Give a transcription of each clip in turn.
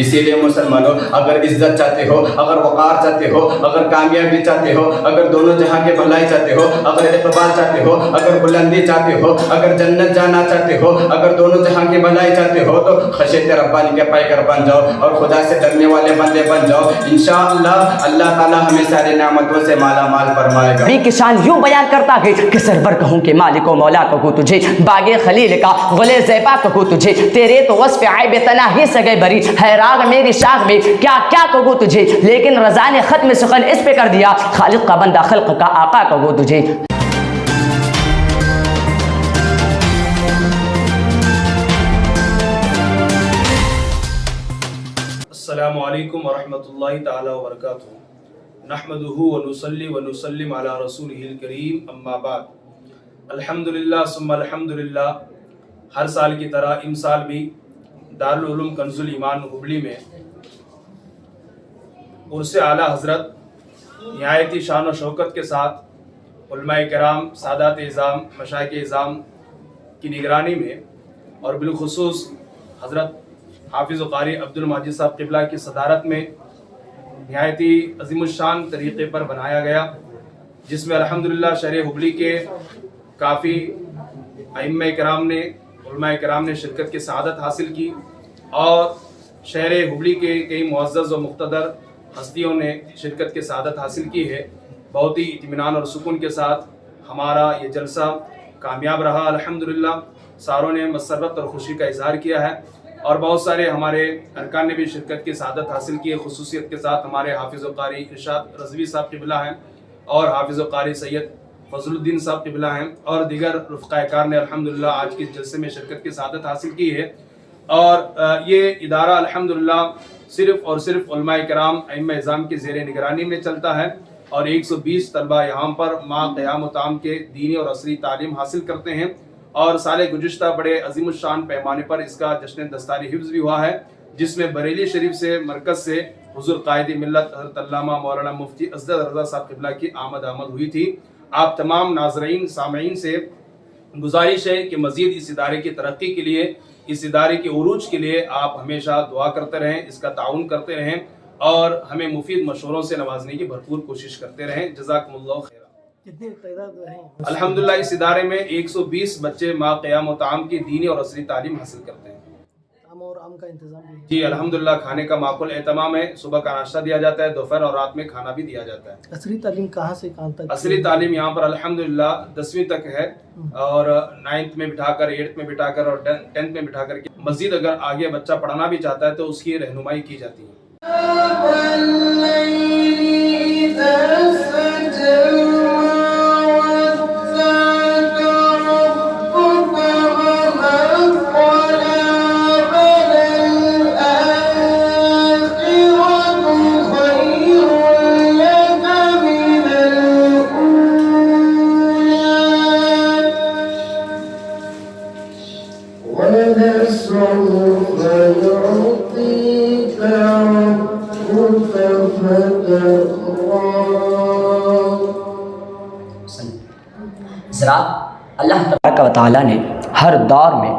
اسی لیے مسلمانوں، اگر عزت چاہتے ہو، اگر وقار چاہتے ہو، اگر کامیابی چاہتے ہو، اگر دونوں جہاں کے بھلائی چاہتے ہو، اگر اقبال چاہتے ہو، اگر بلندی چاہتے ہو، اگر جنت جانا چاہتے ہو، اگر دونوں جہاں کی بھلائی چاہتے ہو تو خشیت ربانی کے پیکر بن جاؤ اور خدا سے ڈرنے والے بندے بن جاؤ۔ انشاءاللہ اللہ تعالی ہمیں ساری نعمتوں سے مالا مال فرمائے گا۔ نبی کی شان یوں بیان کرتا ہے کہ سرور کہوں کہ مالک و مولا کہوں تجھے، باغ خلیل کا گل زیبا کہوں تجھے، تیرے تو وصف عیب تناہی سے گئے بری ہے راگ میری شاخ میں کیا کیا کہوں تجھے، لیکن رضا نے ختم سخن اس پہ کر دیا، خالق کا بندہ خلق کا آقا کہوں تجھے۔ السلام علیکم ورحمۃ اللہ تعالی وبرکاتہ۔ نحمدہ ونصلی ونسلم علی رسولہ الکریم، اما بعد۔ الحمدللہ ثم الحمدللہ۔ ہر سال کی طرح امسال بھی دارالعلوم کنز الایمان ہبلی میں عرس اعلیٰ حضرت نہایت شان و شوکت کے ساتھ علماء کرام، سادات اعظام، مشائخ اعظام کی نگرانی میں اور بالخصوص حضرت حافظ و قاری عبد المجید صاحب قبلہ کی صدارت میں نہایت عظیم الشان طریقے پر بنایا گیا، جس میں الحمدللہ شہر ہبلی کے کافی ائمہ کرام نے، علماء کرام نے شرکت کی سعادت حاصل کی اور شہر ہبلی کے کئی معزز و مقتدر ہستیوں نے شرکت کی سعادت حاصل کی ہے۔ بہت ہی اطمینان اور سکون کے ساتھ ہمارا یہ جلسہ کامیاب رہا الحمدللہ۔ ساروں نے مسرت اور خوشی کا اظہار کیا ہے اور بہت سارے ہمارے ارکان نے بھی شرکت کی سعادت حاصل کی ہے۔ خصوصیت کے ساتھ ہمارے حافظ و قاری ارشاد رضوی صاحب قبلہ ہیں اور حافظ و قاری سید فضل الدین صاحب قبلہ ہیں اور دیگر رفقائے کار نے الحمدللہ آج کے جلسے میں شرکت کی سعادت حاصل کی ہے۔ اور یہ ادارہ الحمدللہ صرف اور صرف علماء کرام ائمہ اعظام کے زیر نگرانی میں چلتا ہے اور 120 طلبہ یہاں پر ماہ قیام و تام کے دینی اور عصری تعلیم حاصل کرتے ہیں اور سال گزشتہ بڑے عظیم الشان پیمانے پر اس کا جشن دستاری حفظ بھی ہوا ہے، جس میں بریلی شریف سے مرکز سے حضور قائد ملت حضرت علامہ مولانا مفتی اسدد رضا صاحب قبلہ کی آمد ہوئی تھی۔ آپ تمام ناظرین سامعین سے گزارش ہے کہ مزید اس ادارے کی ترقی کے لیے، اس ادارے کے عروج کے لیے آپ ہمیشہ دعا کرتے رہیں، اس کا تعاون کرتے رہیں اور ہمیں مفید مشوروں سے نوازنے کی بھرپور کوشش کرتے رہیں۔ جزاکم اللہ خیر۔ الحمدللہ اس ادارے میں 120 بچے ماہ قیام و طعام کی دینی اور عصری تعلیم حاصل کرتے ہیں۔ اور عام کا انتظام بھی جی الحمدللہ کھانے کا معقول اہتمام ہے، صبح کا ناشتہ دیا جاتا ہے، دوپہر اور رات میں کھانا بھی دیا جاتا ہے۔ عصری تعلیم کہاں سے کہاں تک؟ عصری تعلیم یہاں پر الحمدللہ 10ویں تک ہے اور 9th میں بٹھا کر، 8th میں بٹھا کر اور 10th میں بٹھا کر مزید اگر آگے بچہ پڑھنا بھی چاہتا ہے تو اس کی رہنمائی کی جاتی ہے۔ حضرات، اللہ تبارک و تعالیٰ نے ہر دور میں،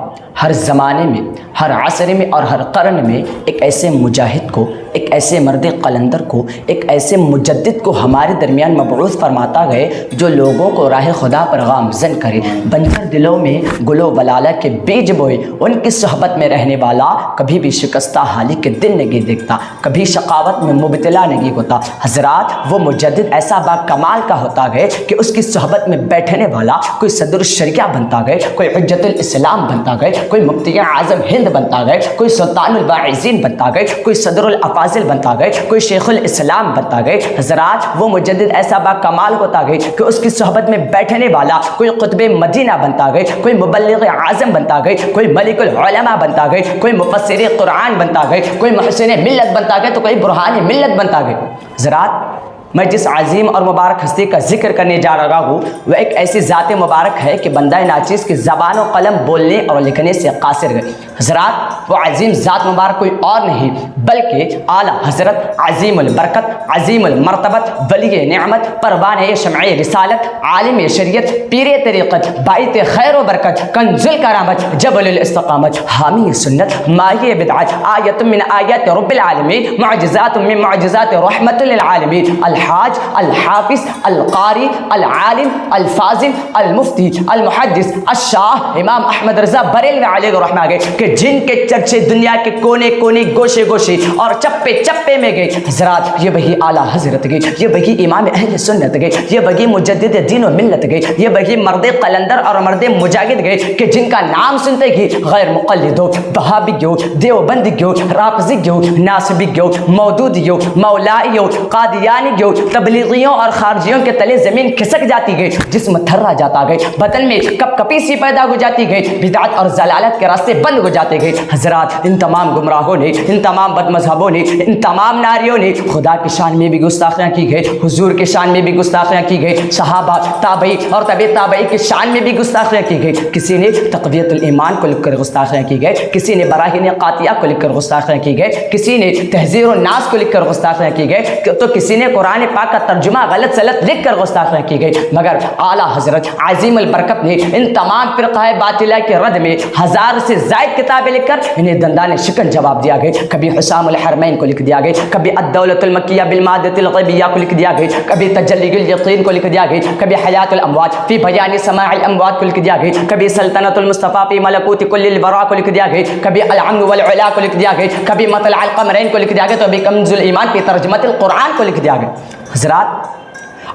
ہر زمانے میں، ہر عصر میں اور ہر قرن میں ایک ایسے مجاہد کو، ایک ایسے مرد قلندر کو، ایک ایسے مجدد کو ہمارے درمیان مبعوث فرماتا گئے جو لوگوں کو راہ خدا پر گامزن کرے، بنجر دلوں میں گل و بلالہ کے بیج بوئے۔ ان کی صحبت میں رہنے والا کبھی بھی شکستہ حالی کے دن نہیں دیکھتا، کبھی شقاوت میں مبتلا نہیں ہوتا۔ حضرات، وہ مجدد ایسا با کمال کا ہوتا گئے کہ اس کی صحبت میں بیٹھنے والا کوئی صدر الشریعہ بنتا گئے، کوئی حجت الاسلام بنتا گئے، کوئی مفتی اعظم ہند بنتا گئے، کوئی سلطان الواعظین بنتا گئے، کوئی صدر الافاضل بنتا گئے، کوئی شیخ الاسلام بنتا گئے۔ حضرات، وہ مجدد ایسا با کمال ہوتا گئے کہ اس کی صحبت میں بیٹھنے والا کوئی قطب مدینہ بنتا گئے، کوئی مبلغ اعظم بنتا گئے، کوئی ملک العلماء بنتا گئے، کوئی مفسر قرآن بنتا گئے، کوئی محسن ملت بنتا گئے تو کوئی برہان ملت بنتا گئے۔ حضرات، میں جس عظیم اور مبارک ہستی کا ذکر کرنے جا رہا ہوں وہ ایک ایسی ذات مبارک ہے کہ بندہ ناچیز کی زبان و قلم بولنے اور لکھنے سے قاصر گئے۔ حضرات وہ عظیم ذات مبارک کوئی اور نہیں بلکہ اعلیٰ حضرت عظیم البرکت عظیم المرتبت ولی نعمت پروانۂ شمع رسالت عالم شریعت پیر طریقت باعث خیر و برکت کنز الکرامت جبل الاستقامت حامی سنت ماہی بدعت آیت من آیات رب العالمین معجزات من معجزات رحمت للعالمین الحاج الحافظ القاری العالم الفاضل المفتی المحدث الشاہ امام احمد رضا بریلوی علیہ الرحمہ گئے کہ جن کے چرچے دنیا کے کونے کونے گوشے گوشے اور چپے چپے میں گئے۔ حضرات یہ وہی اعلیٰ حضرت گئے، یہ وہی امام اہل سنت گئے، یہ وہی مجدد دین و ملت گئے، یہ وہی مرد قلندر اور مرد مجاہد گئے کہ جن کا نام سنتے ہی غیر مقلد ہو، وہابی ہو، دیوبندی ہو، رافضی ہو، ناصبی ہو، مودودی ہو، مولائی ہو، قادیانی ہو، تبلیغیوں اور خارجیوں کے تلے زمین کھسک جاتی گئی، جسم تھرا جاتا گئے، بدن میں کپ کپی سی پیدا ہو جاتی گئی، بدعت اور ضلالت کے راستے بند ہو جاتے گئے۔ حضرات ان تمام گمراہوں نے، ان تمام بد مذہبوں نے، ان تمام ناریوں نے خدا کی شان میں بھی گستاخیاں کی گئی، حضور کی شان میں بھی گستاخیاں کی گئی، صحابہ تابعی اور تبع تابعی کی شان میں بھی گستاخیاں کی گئی۔ کسی نے تقویت الایمان کو لکھ کر گستاخیاں کی گئی، کسی نے براہین قاطعہ کو لکھ کر گستاخیاں کی گئی، کسی نے تحذیر الناس کو لکھ کر گستاخیاں کی گئی، تو کسی نے قرآن پاک کا ترجمہ غلط سلط لکھ کر گستاخیاں کی گئی۔ مگر اعلیٰ حضرت عظیم البرکت نے ان تمام فرقہ باطلہ کے رد میں 1000 سے زائد کتابیں لکھ کر انہیں دندان شکن جواب دیا گیا۔ کبھی حسام الحرمین کو لکھ دیا گیا، کبھی الدولۃ المکیہ بالمادۃ الغیبیہ کو لکھ دیا گیا، کبھی تجلی الیقین کو لکھ دیا گیا، کبھی حیات الاموات فی بیان سماع الاموات کو لکھ دیا گیا، کبھی سلطنت المصطفیٰ فی ملکوت کل الورا کو لکھ دیا گیا، کبھی العمر والعلا کو لکھ دیا گیا، کبھی مطلع القمرین کو لکھ دیا گیا، تو ابھی کنز الایمان فی ترجمۃ القرآن کو لکھ دیا گیا۔ حضرات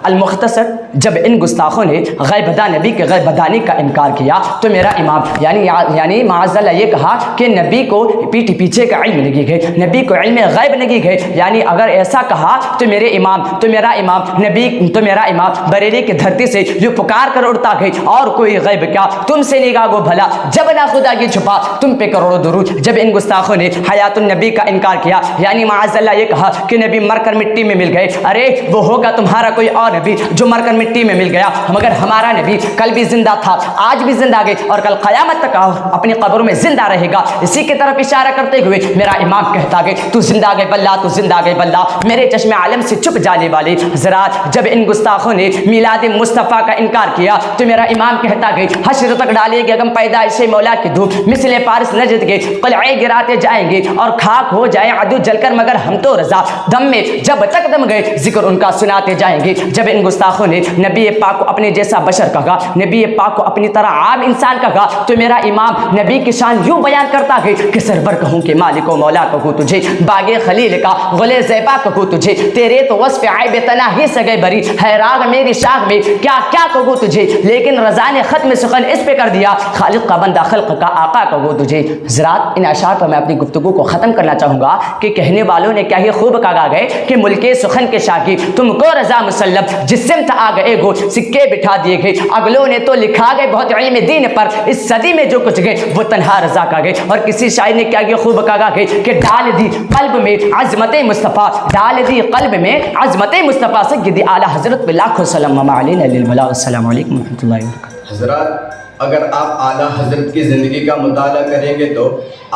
المختصر جب ان گستاخوں نے غیب دان نبی کے غیب دانی کا انکار کیا تو میرا امام یعنی معاذ اللہ یہ کہا کہ نبی کو پیٹھ پیچھے کا علم نہیں گئے، نبی کو علم غیب نہیں گئے، یعنی اگر ایسا کہا تو میرے امام تو میرا امام نبی تو میرا امام بریلی کی دھرتی سے جو پکار کر اڑتا گئی اور کوئی غیب کیا تم سے نگاہ گو بھلا جب نہ خدا کی چھپا تم پہ کروڑوں درود۔ جب ان گستاخوں نے حیات النبی کا انکار کیا یعنی معاذ اللہ یہ کہا کہ نبی مر کر مٹی میں مل گئے، ارے وہ ہوگا تمہارا کوئی اور نبی جو مر کر مٹی میں مل گیا، مگر ہمارا نبی کل بھی زندہ تھا، آج بھی زندہ گئے اور کل قیامت تک اپنی قبر میں زندہ رہے گا۔ اسی کی طرف اشارہ کرتے ہوئے میرا امام کہتا گئے تو زندہ گئے بلّہ تو زندہ گئے بلّہ میرے چشم عالم سے چھپ جانے والے۔ حضرات جب ان گستاخوں نے میلاد مصطفیٰ کا انکار کیا تو میرا امام کہتا گئے حشر تک ڈالے گے غم پیدائش مولا کی دھوپ مثل پارس نجد گئے، قلعے گراتے جائیں گے اور خاک ہو جائیں عدو جل کر مگر ہم تو رضا، دم میں جب تک دم گئے ذکر ان کا سناتے جائیں گے۔ جب ان گستاخوں نے نبی پاک کو اپنے جیسا بشر کہا، نبی پاک کو اپنی طرح عام انسان کہا تو میرا امام نبی کی شان یوں بیان کرتا ہے کہ سرور کہوں کہ مالک و مولا کہوں تجھے، باغ خلیل کا غلے زیبا کہوں تجھے، تیرے تو وصف عیب تناہی سے گئے بری ہے راگ میری شاخ میں کیا کیا کہوں تجھے، لیکن رضا نے ختم سخن اس پہ کر دیا خالق کا بندہ خلق کا آقا کہوں تجھے۔ حضرات ان اشعار پر میں اپنی گفتگو کو ختم کرنا چاہوں گا کہ کہنے والوں نے کیا ہی خوب کہا گئے کہ ملک سخن کے شاکی تم کو رضا مسلم جس سمت آ گئے گو سکے بٹھا دیے گئے، اگلوں نے تو لکھا گئے بہت علم دین پر اس صدی میں جو کچھ گئے وہ تنہا رضا کا گئے۔ اور کسی شاعر نے کیا یہ خوب کہا گئے کہ ڈال دی قلب میں عظمت مصطفیٰ، ڈال دی قلب میں عظمت مصطفیٰ سیدی اعلیٰ حضرت پہ لاکھوں سلام علینا للبلاء۔ السلام علیکم ورحمۃ اللہ وبرکاتہ۔ حضرات اگر آپ اعلیٰ حضرت کی زندگی کا مطالعہ کریں گے تو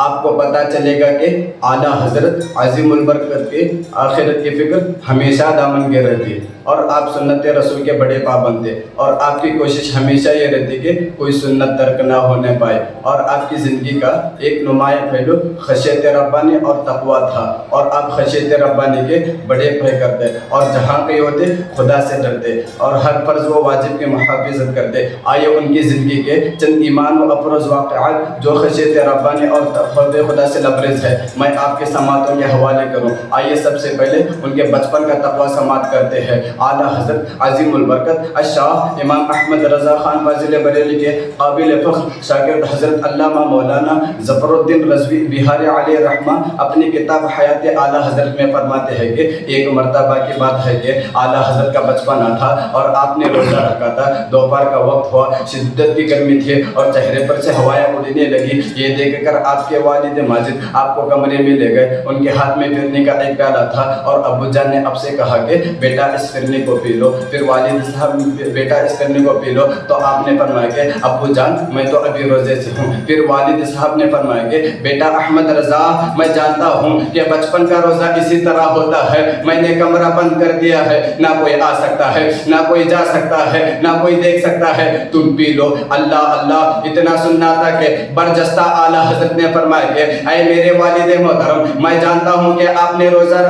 آپ کو پتہ چلے گا کہ اعلیٰ حضرت عظیم البرکت کی آخرت کی فکر ہمیشہ دامن کے رہتی اور آپ سنت رسول کے بڑے پابند تھے اور آپ کی کوشش ہمیشہ یہ رہتی کہ کوئی سنت ترک نہ ہونے پائے اور آپ کی زندگی کا ایک نمایاں پہلو خشیت ربانی اور تقویٰ تھا اور آپ خشیت ربانی کے بڑے پے کرتے اور جہاں کہیں ہوتے خدا سے ڈرتے اور ہر فرض و واجب کی محافظت کرتے۔ آئیے ان کی زندگی کے چند ایمان و افروز واقعات جو خشیت ربانی اور تقوی خدا سے لبریز ہے میں آپ کے سماعتوں کے حوالے کروں۔ آئیے سب سے پہلے ان کے بچپن کا تقویٰ سماعت کرتے ہیں۔ اعلیٰ حضرت عظیم البرکت الشاہ امام احمد رضا خان فاضل بریلی کے قابل فخر شاگرد حضرت علامہ مولانا ظفر الدین رضوی بہاری علیہ رحمہ اپنی کتاب حیات اعلیٰ حضرت میں فرماتے ہیں کہ ایک مرتبہ کی بات ہے کہ اعلیٰ حضرت کا بچپنا تھا اور آپ نے روزہ رکھا تھا. دوپہر کا وقت ہوا, شدت کی گرمی تھی اور چہرے پر سے ہوائیں اڑنے لگی. یہ دیکھ کر آپ کے والد ماجد آپ کو کمرے میں لے گئے. ان کے ہاتھ میں پھرنے کا ایک پیالہ تھا اور ابو جان نے اب سے کہا کہ بیٹا اس پھرنے کو پی لو. پھر والد صاحب بیٹا اس پھرنے کو پی لو, تو آپ نے فرمایا کہ ابو جان میں تو ابھی روزے سے ہوں. پھر والد صاحب نے فرمایا کہ بیٹا احمد رضا میں جانتا ہوں کہ بچپن کا روزہ اسی طرح ہوتا ہے. میں نے کمرہ بند کر دیا ہے, نہ کوئی آ سکتا ہے, نہ کوئی جا سکتا ہے, نہ کوئی دیکھ سکتا ہے. تم پی لو. اللہ اللہ اتنا سننا تھا کہ برجستہ اعلیٰ حضرت نے فرمایا کہ اے میرے والد محترم, میں جانتا ہوں کہ آپ نے روزہ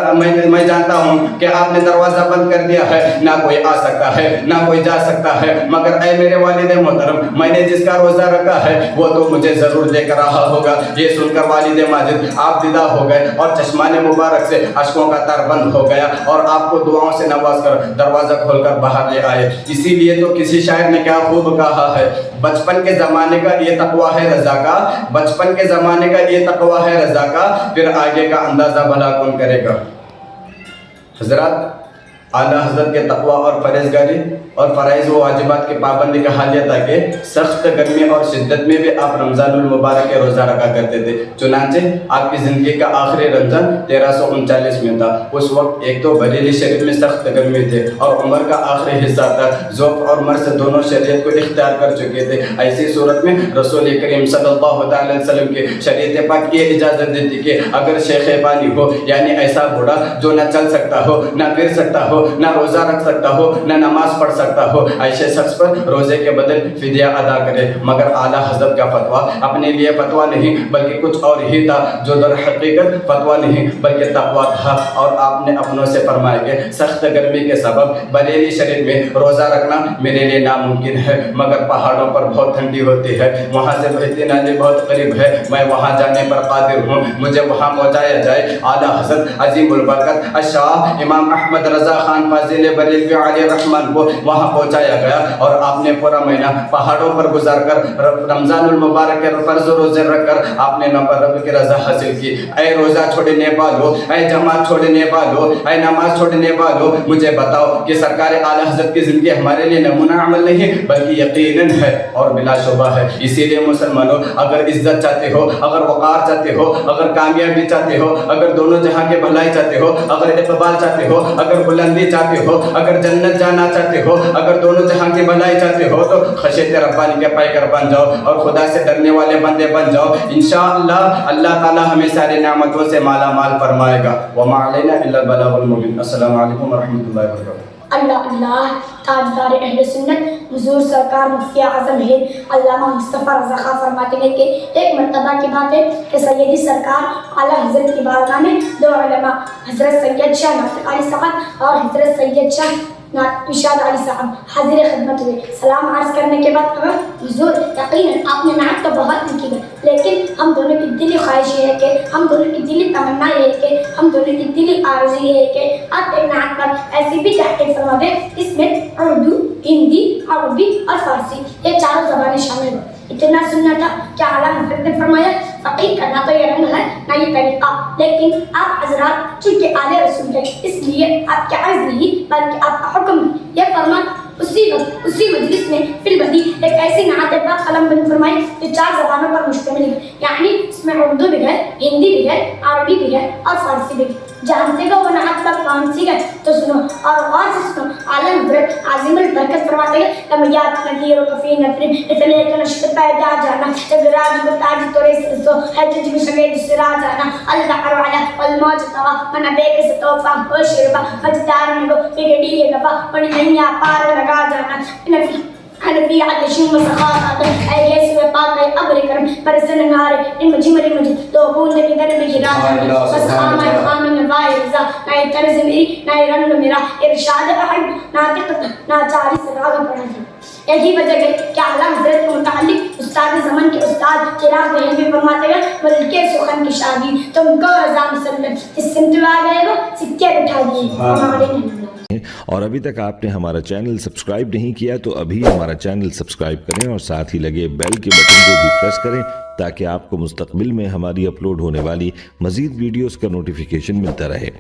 میں جانتا ہوں کہ آپ نے دروازہ بند کر دیا ہے, نہ کوئی آ سکتا ہے, نہ کوئی جا سکتا ہے, مگر اے میرے والد محترم میں نے جس کا روزہ رکھا ہے وہ تو مجھے ضرور دیکھ رہا ہوگا. یہ سن کر والد ماجد آپ فدا ہو گئے اور چشمان مبارک سے اشکوں کا تر بند ہو گیا اور آپ کو دعاؤں سے نواز کر دروازہ کھول کر باہر لے آئے. اسی لیے تو کسی شاعر نے کیا خوب کہا ہے, بچپن کے زمانے کا یہ تقویٰ ہے رضا کا, بچپن کے زمانے کا یہ تقویٰ ہے رضا کا, پھر آگے کا اندازہ بھلا کون کرے گا. حضرات, اعلیٰ حضرت کے تقویٰ اور پرہیزگاری اور فرائض و واجبات کی پابندی کا حال یہ تھا کہ سخت گرمی اور شدت میں بھی آپ رمضان المبارک کے روزہ رکھا کرتے تھے. چنانچہ آپ کی زندگی کا آخری رمضان 1339 میں تھا. اس وقت ایک تو بریلی شریف میں سخت گرمی تھے اور عمر کا آخری حصہ تھا. ذوق اور مرض دونوں شریعت کو اختیار کر چکے تھے. ایسی صورت میں رسول کریم صلی اللہ علیہ وسلم کی شریعت پاک یہ اجازت دیتی کہ اگر شیخ بانی ہو, یعنی ایسا بوڑھا جو نہ چل سکتا ہو, نہ پھر سکتا ہو, نہ روزہ رکھ سکتا ہو, نہ نماز پڑھ سکتا ہو, ایسے شخص پر روزے کے بدل فدیہ ادا کرے. مگر اعلیٰ حضرت کا فتویٰ اپنے لیے فتویٰ نہیں بلکہ کچھ اور ہی تھا, جو در حقیقت فتویٰ نہیں بلکہ تقویٰ تھا. اور آپ نے اپنوں سے فرمایا کہ سخت گرمی کے سبب بریلی شریف میں روزہ رکھنا میرے لیے ناممکن ہے, مگر پہاڑوں پر بہت ٹھنڈی ہوتی ہے, وہاں سے بہتی نالی بہت قریب ہے, میں وہاں جانے پر قادر ہوں, مجھے وہاں پہنچایا جائے. اعلیٰ حضرت عظیم البرکت الشاہ امام احمد رضا خان فاضل بریلوی علیہ رحمان کو وہاں پہنچایا گیا اور آپ نے پورا مہینہ پہاڑوں پر گزار کر رمضان المبارک کے فرض روزے رکھ کر آپ نے رب کی رضا حاصل کی. اے روزہ چھوڑنے والو, اے جماعت چھوڑنے والو, اے نماز چھوڑنے والو, مجھے بتاؤ کہ سرکار اعلیٰ حضرت کی زندگی ہمارے لیے نمونہ عمل نہیں بلکہ یقیناً ہے اور بلا شبہ ہے. اسی لیے مسلمانوں, اگر عزت چاہتے ہو, اگر وقار چاہتے ہو, اگر کامیابی چاہتے ہو, اگر دونوں جہاں کے بھلائی چاہتے ہو, اگر اقبال چاہتے ہو, اگر بلندی چاہتے ہو, اگر جنت جانا چاہتے ہو, اگر دونوں جہاں کی بھلائی چاہتے ہو, تو خشیت ربانی کے پیکر بن جاؤ اور خدا سے ڈرنے والے بندے بن جاؤ. انشاءاللہ اللہ تعالی ہمیں ساری نعمتوں سے مالا مال فرمائے گا. وما علینا الا البلاغ المبین. السلام علیکم ورحمۃ اللہ وبرکاتہ. اللہ اللہ تاجدار اہل سنت حضور سرکار مفتی اعظم ہند علامہ مصطفیٰ رضا خان فرماتے ہیں کہ ایک مرتبہ کی بات ہے کہ سیدی سرکار اعلیٰ حضرت کی بارگاہ میں دو علماء حضرت سید شاہ ناطق علی صاحب اور حضرت سید شاہ ارشاد علی صاحب حاضر خدمت ہوئے. سلام عرض کرنے کے بعد کہا, حضور یقیناً آپ نے نعت تو بہت لکھی ہے, لیکن ہم دونوں کی دلی خواہش یہ ہے کہ ہم دونوں کی دلی تمنا یہ ہے کہ ہم دونوں کی دلی آرزو یہ ہے کہ آپ ایک نعت پر ایسی بھی تحقیق فرما دیں اس میں اردو, ہندی, عربی اور فارسی یہ چاروں زبانیں شامل ہوں. اتنا سننا تھا کہ اعلیٰ حضرت نے فرمایا فقیر کا نہ تو یہ رنگ ہے نہ یہ طریقہ, لیکن آپ حضرات چونکہ آل رسول ہیں اس لیے آپ کی عرض نہیں بلکہ آپ کا حکم ہے. یہ فرمان اسی وقت اسی مجلس میں فی البدی ایک ایسی نعت پاک قلم بند فرمائی جو 4 زبانوں پر مشتمل ہے, یعنی اس میں اردو بھی ہے, ہندی بھی ہے, عربی بھی ہے اور فارسی بھی ہے. جانتے گا وہ نعت پاک کون سی ہے تو سنو اور غور سے سنو. اعلیٰ حضرت عظیم البرکت فرماتے ہیں لمیات نذیر و کفی نفرین اتنے کا نشت پیدا جانا جب راج کو تاج توڑے سرسو ہے تجھ میں شگید سرا جانا البحر علا والموج طوا من بیک ستوفا و شربا مجدار نگو بگڑی گبا پڑی نیا پار لگا جانا حنفی عدشن و سخاطات اے یسو پاک اے ابر کرم برسن نارے ان مجھے مری مجھے تو بوند کی در میں گرا جانا بس آمائے خامن نوائی رضا نائے طرز میری نائے رنگ میرا ارشاد احد ناطق ناچاری سراغ پڑھا جانا. یہی وجہ ہے کہ اعلیٰ حضرت کو متعلق استاد زمن کے استاد چراغ دہلوی فرماتے ہیں ملک سخن کی شادی تم کو رضا مسلم اس سمت میں آ گئے وہ سکے بٹھا دیے. ہیں اور ابھی تک آپ نے ہمارا چینل سبسکرائب نہیں کیا تو ابھی ہمارا چینل سبسکرائب کریں اور ساتھ ہی لگے بیل کے بٹن کو بھی پریس کریں تاکہ آپ کو مستقبل میں ہماری اپلوڈ ہونے والی مزید ویڈیوز کا نوٹیفیکیشن ملتا رہے۔